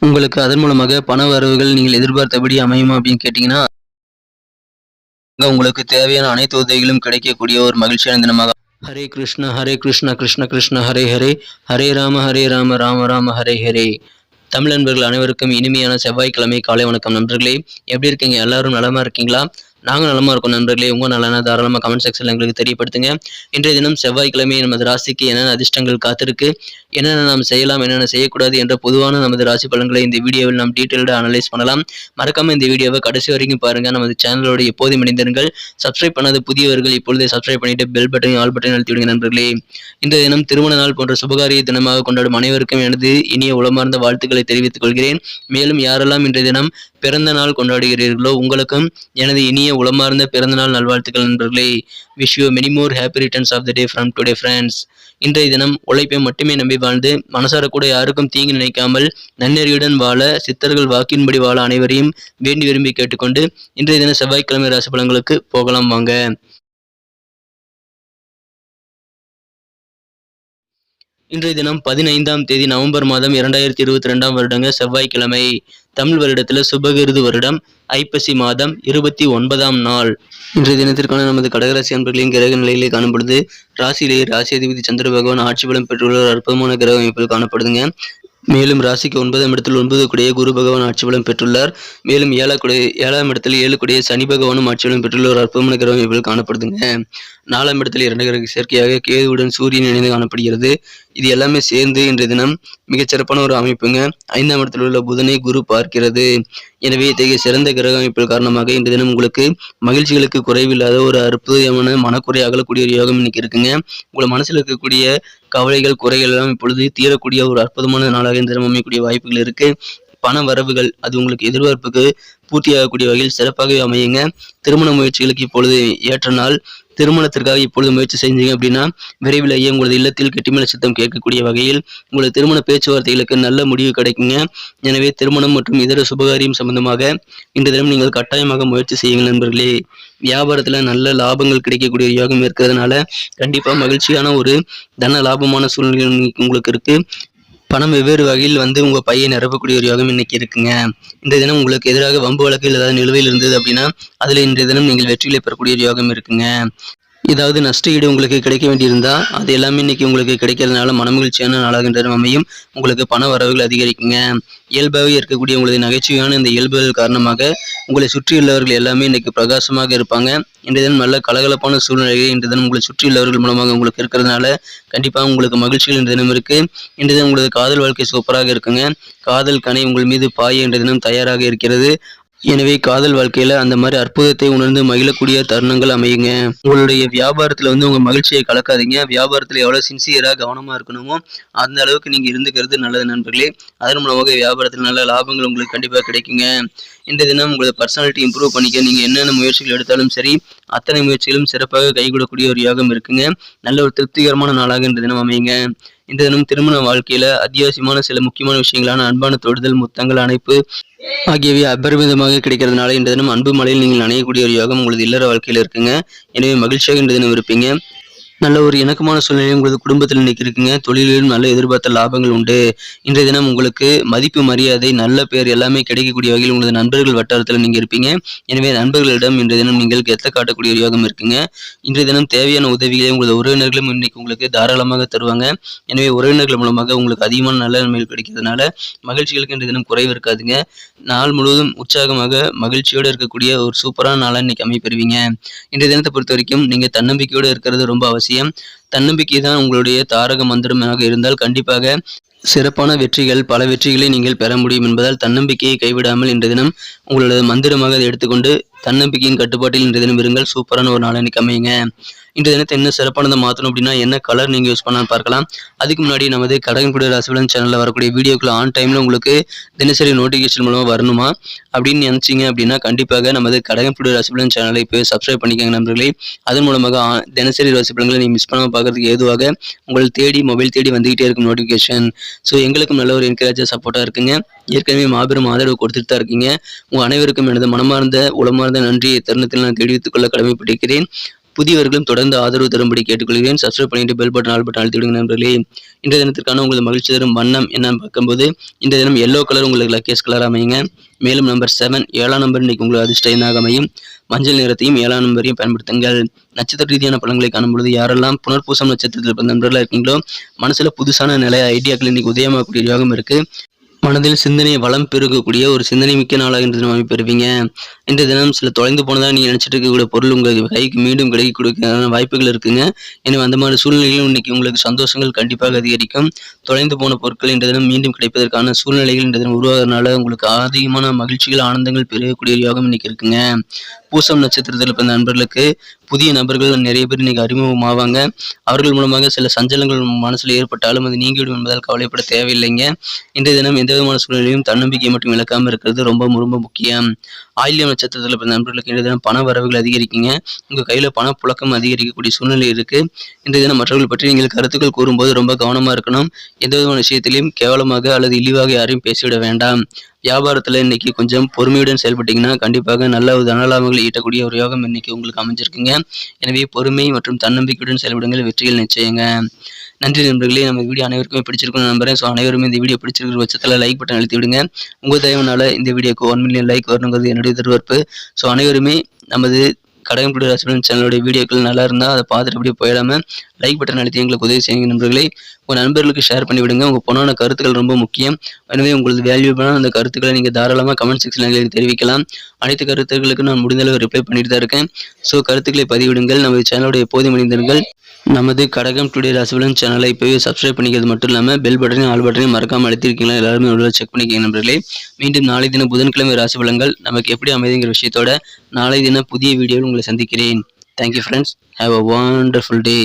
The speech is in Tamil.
உங்களுக்கு அதன் மூலமாக பண வரவுகள் நீங்கள் எதிர்பார்த்தபடி அமையுமா அப்படின்னு கேட்டீங்கன்னா, உங்களுக்கு தேவையான அனைத்து உதவிகளும் கிடைக்கக்கூடிய ஒரு மகிழ்ச்சியான தினமாக. ஹரே கிருஷ்ணா கிருஷ்ண கிருஷ்ண ஹரே ஹரே, ஹரே ராம ராம ராம ஹரே ஹரே. தமிழ் நண்பர்கள் அனைவருக்கும் இனிமையான செவ்வாய்க்கிழமை காலை வணக்கம் நண்பர்களே. எப்படி இருக்கீங்க? எல்லாரும் நலமா இருக்கீங்களா? நாங்கள் நலமா இருக்கோம் நண்பர்களே. உங்க நலனா தாராளமாக கமெண்ட் செக்ஷன்ல எங்களுக்கு தெரியப்படுத்துங்க. இன்றைய தினம் செவ்வாய்க்கிழமை நமது ராசிக்கு என்னென்ன அதிர்ஷ்டங்கள் காத்திருக்கு, என்னென்ன நாம் செய்யலாம், என்னென்ன செய்யக்கூடாது என்ற பொதுவான நமது ராசி பலன்களை இந்த வீடியோவில் நாம் டீட்டெயில்டாக அனலைஸ் பண்ணலாம். மறக்காம இந்த வீடியோவை கடைசி வரைக்கும் பாருங்க. நமது சேனலோட எப்போதும் இணைந்திருங்கள். சப்ஸ்கிரைப் பண்ணாத புதியவர்கள் இப்பொழுதே சப்ஸ்கிரைப் பண்ணிட்டு பெல் பட்டனையும் ஆல் பட்டனையும் அழுத்தி விடுங்க நண்பர்களே. இன்றைய தினம் திருமண நாள் போன்ற சுபகாரிய தினமாக கொண்டாடும் அனைவருக்கும் எனது இனிய உளமார்ந்த வாழ்த்துக்களை தெரிவித்துக் கொள்கிறேன். மேலும் யாரெல்லாம் இன்றைய தினம் பிறந்த நாள் கொண்டாடுகிறீர்களோ உங்களுக்கும் எனது இனிய உளமார்ந்த பிறந்த நாள் நல்வாழ்த்துக்கள் நண்பர்களே. Wish you many more happy returns of the day from today friends. இன்றைய தினம் உழைப்பை மட்டுமே நம்பி வாழ்ந்து மனசார கூட யாருக்கும் தீங்கு நினைக்காமல் நன்னெறியுடன் வாழ, சித்தர்கள் வாக்கின்படி வாழ அனைவரையும் வேண்டி விரும்பி கேட்டுக்கொண்டு இன்றைய தினம் செவ்வாய்க்கிழமை ராசி பலன்களுக்கு போகலாம் வாங்க. இன்றைய தினம் 15ஆம் தேதி நவம்பர் மாதம் 2022 வருடங்க செவ்வாய்க்கிழமை. தமிழ் வருடத்துல சுபகிருது வருடம் ஐப்பசி மாதம் 29ஆம் நாள். இன்றைய தினத்திற்கான நமது கடகராசி அன்பர்களின் கிரக நிலையிலே காணப்படுது. ராசியிலேயே ராசி அதிபதி சந்திர பகவான் ஆட்சி பலம் பெற்றுள்ள ஒரு அற்புதமான கிரக அமைப்பில் காணப்படுதுங்க. மேலும் ராசிக்கு 9ஆம் இடத்தில் 9 கூடிய குரு பகவான் ஆட்சி பலம் பெற்றுள்ளார். மேலும் 7ஆம் இடத்தில் 7 கூடிய சனி பகவானும் ஆட்சி பலம் பெற்றுள்ள ஒரு அற்புதமான கிரக அமைப்பில் காணப்படுதுங்க. 4ஆம் இடத்தில் 2 கிரக சேர்க்கையாக கேதுவுடன் சூரியன் இணைந்து காணப்படுகிறது. இது எல்லாமே சேர்ந்து இன்றைய தினம் மிகச்சிறப்பான ஒரு அமைப்புங்க. 5ஆம் இடத்தில் உள்ள புதனை குரு பார்க்கிறது. எனவே இத்தகைய சிறந்த கிரக அமைப்பில் காரணமாக இன்றைய தினம் உங்களுக்கு மகிழ்ச்சிகளுக்கு குறைவில்லாத ஒரு அற்புதமான மனக்குறை அகலக்கூடிய ஒரு யோகம் இன்னைக்கு இருக்குங்க. உங்களை மனசில் இருக்கக்கூடிய கவலைகள் குறைகள் எல்லாம் இப்பொழுது தீரக்கூடிய ஒரு அற்புதமான நாளாக இந்த தினம் அமையக்கூடிய வாய்ப்புகள் இருக்கு. பண வரவுகள் அது உங்களுக்கு எதிர்பார்ப்புக்கு பூர்த்தியாகக்கூடிய வகையில் சிறப்பாகவே அமையுங்க. திருமண முயற்சிகளுக்கு இப்பொழுது ஏற்ற நாள். திருமணத்திற்காக இப்பொழுது முயற்சி செஞ்சீங்க அப்படின்னா விரைவிலேயே உங்களது இல்லத்தில் கெட்டிமேள சித்தம் கேட்கக்கூடிய வகையில் உங்களது திருமண பேச்சுவார்த்தைகளுக்கு நல்ல முடிவு கிடைக்குங்க. எனவே திருமணம் மற்றும் இதர சுபகாரியம் சம்பந்தமாக இன்று தினம் நீங்கள் கட்டாயமாக முயற்சி செய்யுங்கள் நண்பர்களே. வியாபாரத்துல நல்ல லாபங்கள் கிடைக்கக்கூடிய யோகம் இருக்கிறதுனால கண்டிப்பா மகிழ்ச்சியான ஒரு தன லாபமான சூழ்நிலை உங்களுக்கு இருக்கு. பணம் வெவ்வேறு வகையில் உங்க பையை நிரப்பக்கூடிய ஒரு யோகம் இன்னைக்கு இருக்குங்க. இந்த தினம் உங்களுக்கு எதிராக வம்பு வழக்கில் ஏதாவது நிலுவையில் இருந்தது அப்படின்னா அதுல இன்றைய தினம் நீங்கள் வெற்றிகளை பெறக்கூடிய ஒரு யோகம் இருக்குங்க. ஏதாவது நஷ்ட ஈடு உங்களுக்கு கிடைக்க வேண்டியிருந்தா அது எல்லாமே இன்னைக்கு உங்களுக்கு கிடைக்கிறதுனால மனமகிழ்ச்சியான நாளாக இன்று அமையும். உங்களுக்கு பண வரவுகள் அதிகரிக்குங்க. இயல்பாகவே இருக்கக்கூடிய உங்களது நகைச்சுவையான இந்த இயல்புகள் காரணமாக உங்களை சுற்றியுள்ளவர்கள் எல்லாமே இன்னைக்கு பிரகாசமாக இருப்பாங்க. இன்றைய தினம் நல்ல கலகலப்பான சூழ்நிலையை இன்றைய தினம் உங்களை சுற்றியுள்ளவர்கள் மூலமாக உங்களுக்கு இருக்கிறதுனால கண்டிப்பாக உங்களுக்கு மகிழ்ச்சிகள் இன்றைய தினம் இருக்கு. இன்றைய தினம் உங்களது காதல் வாழ்க்கை சூப்பராக இருக்குங்க. காதல் கனை உங்கள் மீது பாய இன்றைய தினம் தயாராக இருக்கிறது. எனவே காதல் வாழ்க்கையில அந்த மாதிரி அற்புதத்தை உணர்ந்து மகிழக்கூடிய தருணங்கள் அமையுங்க. உங்களுடைய வியாபாரத்துல உங்க மகிழ்ச்சியை கலக்காதீங்க. வியாபாரத்துல எவ்வளவு சின்சியரா கவனமா இருக்கணுமோ அந்த அளவுக்கு நீங்க இருந்துக்கிறது நல்லது நண்பர்களே. அதன் மூலமாக வியாபாரத்தில் நல்ல லாபங்கள் உங்களுக்கு கண்டிப்பா கிடைக்குங்க. இன்றைய தினம் உங்களோட பர்சனாலிட்டி இம்ப்ரூவ் பண்ணிக்க நீங்க என்னென்ன முயற்சிகள் எடுத்தாலும் சரி அத்தனை முயற்சிகளும் சிறப்பாக கைகூடக்கூடிய ஒரு யோகம் இருக்குங்க. நல்ல ஒரு திருப்திகரமான நாளாக இன்றைய தினம் அமையுங்க. இந்த தினம் திருமண வாழ்க்கையில அத்தியாவசியமான சில முக்கியமான விஷயங்களான அன்பான தொடுதல், முத்தங்கள், அணைப்பு ஆகியவை அபரிமிதமாக கிடைக்கிறதுனால இந்த தினம் அன்பு மலையில் நீங்கள் அணையக்கூடிய ஒரு யோகம் உங்களது இல்லற வாழ்க்கையில இருக்குங்க. எனவே மகிழ்ச்சியாக இந்த தினம் இருப்பீங்க. நல்ல ஒரு இணக்கமான சூழ்நிலை உங்களது குடும்பத்தில் இன்னைக்கு இருக்குங்க. தொழிலிலும் நல்ல எதிர்பார்த்த லாபங்கள் உண்டு. இன்றைய தினம் உங்களுக்கு மதிப்பு, மரியாதை, நல்ல பேர் எல்லாமே கிடைக்கக்கூடிய வகையில் உங்களது நண்பர்கள் வட்டாரத்தில் நீங்க இருப்பீங்க. எனவே நண்பர்களிடம் இன்றைய தினம் நீங்கள் கெத்த காட்டக்கூடிய ஒரு யோகம் இருக்குங்க. இன்றைய தினம் தேவையான உதவிகளை உங்களது உறவினர்களும் இன்னைக்கு உங்களுக்கு தாராளமாக தருவாங்க. எனவே உறவினர்கள் மூலமாக உங்களுக்கு அதிகமான நல்ல நன்மைகள் கிடைக்கிறதுனால மகிழ்ச்சிகளுக்கு இன்றைய தினம் குறைவு இருக்காதுங்க. நாள் முழுவதும் உற்சாகமாக மகிழ்ச்சியோடு இருக்கக்கூடிய ஒரு சூப்பரான நாளாக இன்னைக்கு அமைப்பெறுவீங்க. இன்றைய தினத்தை பொறுத்த வரைக்கும் நீங்க தன்னம்பிக்கையோடு இருக்கிறது ரொம்ப அவசியம். தன்னம்பிக்கை தான் உங்களுடைய தாரக மந்திரமாக இருந்தால் கண்டிப்பாக சிறப்பான வெற்றிகள், பல வெற்றிகளை நீங்கள் பெற முடியும் என்பதால் தன்னம்பிக்கையை கைவிடாமல் இன்றைய தினம் உங்களோட மந்திரமாக அதை எடுத்துக்கொண்டு தன்னம்பிக்கையின் கட்டுப்பாட்டில் இன்றைய தினம் இருங்கள். சூப்பரான ஒரு நாள் இன்னைக்கு அமையுங்க. இன்றைய தினத்தை என்ன சிறப்பானதை மாற்றணும் அப்படின்னா என்ன கலர் நீங்கள் யூஸ் பண்ணான்னு பார்க்கலாம். அதுக்கு முன்னாடி நமது கடகன்புடைய ராசிபலன் சேனலில் வரக்கூடிய வீடியோக்கள் ஆன் டைமில் உங்களுக்கு தினசரி நோட்டிஃபிகேஷன் மூலமாக வரணுமா அப்படின்னு நினச்சிங்க அப்படின்னா கண்டிப்பாக நமது கடகன்புடைய ராசிபலன் சேனலை இப்போ சப்ஸ்கிரைப் பண்ணிக்கோங்க நண்பர்களே. அதன் மூலமாக தினசரி ராசிபலன்களை நீங்கள் மிஸ் பண்ணாமல் பார்க்கறதுக்கு ஏதுவாக உங்கள் மொபைல் தேடி வந்துகிட்டே இருக்கும் நோட்டிஃபிகேஷன். ஸோ எங்களுக்கும் நல்ல ஒரு என்கரேஜாக சப்போர்ட்டாக இருக்குங்க. ஏற்கனவே மாபெரும் ஆதரவு கொடுத்துட்டு தான் இருக்கீங்க. உங்கள் அனைவருக்கும் எனது மனமார்ந்த உளமார்ந்த நன்றியை தருணத்தில் நான் தெரிவித்துக் கொள்ள கடமைப்பட்டிருக்கிறேன். புதியவர்களும் தொடர்ந்து ஆதரவு தரும்படி கேட்டுக்கொள்கிறேன். சப்ஸ்கிரைப் பண்ணிட்டு பெல் பட்டன் ஆல் பட்டன் அழுத்தி விடுங்க நண்பர்களே. இன்றைய தினத்திற்கான உங்களுக்கு மகிழ்ச்சி தரும் வண்ணம் என்னன்னு பார்க்கும்போது இந்த தினம் எல்லோ கலர் உங்களுக்கு லக்கியஸ்ட் கலர் அமையுங்க. மேலும் நம்பர் 7 7ஆம் நம்பர் இன்னைக்கு உங்களுக்கு அதிர்ஷ்ட எண்ணாக அமையும். மஞ்சள் நிறத்தையும் 7ஆம் நம்பரையும் பயன்படுத்துங்கள். நட்சத்திர ரீதியான பலன்களை காணும்பொழுது யாரெல்லாம் புனர்பூசம் நட்சத்திரத்தில் பிறந்த நண்பர்களாக இருக்கீங்களோ மனசுல புதுசான நிலை ஐடியாக்கள் இன்னைக்கு உதயமாகக்கூடிய யோகம் இருக்கு. மனதில் சிந்தனை வளம் பெருகக்கூடிய ஒரு சிந்தனை மிக்க நாளாக இன்று தினம் அமைப்பெறுவீங்க. இந்த தினம் சில தொலைந்து போனதாக நீங்க நினைச்சிட்டு இருக்கக்கூடிய பொருள் உங்களுக்கு கைக்கு மீண்டும் கிடைக்க கொடுக்க வாய்ப்புகள் இருக்குங்க. எனவே அந்த மாதிரி சூழ்நிலைகளும் இன்னைக்கு உங்களுக்கு சந்தோஷங்கள் கண்டிப்பாக அதிகரிக்கும். தொலைந்து போன பொருட்கள் இன்று தினம் மீண்டும் கிடைப்பதற்கான சூழ்நிலைகள் இன்று தினம் உருவாகிறதுனால உங்களுக்கு அதிகமான மகிழ்ச்சிகள் ஆனந்தங்கள் பெருகக்கூடிய யோகம் இன்னைக்கு இருக்குங்க. பூசம் நட்சத்திரத்தில் பிறந்த நண்பர்களுக்கு புதிய நபர்கள் நிறைய பேர் இன்னைக்கு அறிமுகமாவாங்க. அவர்கள் மூலமாக சில சஞ்சலங்கள் மனசுல ஏற்பட்டாலும் அது நீங்கிவிடும் என்பதால் கவலைப்பட தேவையில்லைங்க. இன்றைய தினம் எந்த விதமான சூழ்நிலையும் தன்னம்பிக்கை மட்டும் இழக்காம இருக்கிறது ரொம்ப ரொம்ப முக்கியம். ஆயில்யம் நட்சத்திரத்தில் பிறந்த நண்பர்களுக்கு இன்றைய தினம் பண வரவுகள் அதிகரிக்குங்க. உங்க கையில பணப்புழக்கம் அதிகரிக்கக்கூடிய சூழ்நிலை இருக்கு. இன்றைய தினம் மற்றவர்கள் பற்றி நீங்கள் கருத்துக்கள் கூறும்போது ரொம்ப கவனமா இருக்கணும். எந்த விதமான விஷயத்திலையும் கேவலமாக அல்லது இழிவாக யாரையும் பேசிவிட வேண்டாம். வியாபாரத்துல இன்னைக்கு கொஞ்சம் பொறுமையுடன் செயல்பட்டீங்கன்னா கண்டிப்பாக நல்ல ஒரு தனலாபங்களை ஈட்டக்கூடிய ஒரு யோகம் இன்னைக்கு உங்களுக்கு அமைஞ்சிருக்குங்க. எனவே பொறுமை மற்றும் தன்னம்பிக்கையுடன் செயல்படுங்கள், வெற்றிகள் நிச்சயங்க. நன்றி நண்பர்களே. நம்ம வீடியோ அனைவருக்குமே பிடிச்சிருக்கும்னு நம்புறேன். ஸோ அனைவருமே இந்த வீடியோ பிடிச்சிருக்கிற பட்சத்தில் லைக் பட்டன் அழுத்தி விடுங்க. உங்கள் தயவுனால இந்த வீடியோக்கு 1 மில்லியன் லைக் வரணுங்கிறது என்னுடைய எதிர்பார்ப்பு. ஸோ அனைவருமே நமது கடகம் டுடே ராசி பலன் சேனலுடைய வீடியோக்கள் நல்லா இருந்தால் அதை பார்த்துட்டு அப்படியே போயிடாமல் லைக் பட்டன் அழுத்தி எங்களுக்கு உதவி செய்யுங்க நண்பர்களே. உங்கள் நண்பர்களுக்கு ஷேர் பண்ணி விடுங்க. உங்கள் பொண்ணான கருத்துக்கள் ரொம்ப முக்கியம். எனவே உங்களது வேல்யூபிளான அந்த கருத்துக்களை நீங்கள் தாராளமாக கமெண்ட் செக்ஷனில் எங்களுக்கு தெரிவிக்கலாம். அனைத்து கருத்துக்களுக்கும் நான் முடிந்தளவு ரிப்ளை பண்ணிட்டு தான் இருக்கேன். ஸோ கருத்துக்களை பதிவிடுங்கள். நமது சேனலுடைய எப்போதும் இணைந்திருங்கள். நமது கடகம் டுடே ராசி பலன் சேனலை இப்போவே சப்ஸ்கிரைப் பண்ணிக்கிறது மட்டும் இல்லாமல் பெல் பட்டனையும் ஆல் பட்டனையும் மறக்காமல் அழுத்திருக்கீங்களா எல்லாருமே உள்ள செக் பண்ணிக்கங்க நண்பர்களே. மீண்டும் நாளை தினம் புதன்கிழமை ராசி பலன்கள் நமக்கு எப்படி அமைதிங்கிற விஷயத்தோட நாளை தினம் புதிய வீடியோவில் உங்களை சந்திக்கிறேன். Thank you friends. Have a wonderful day.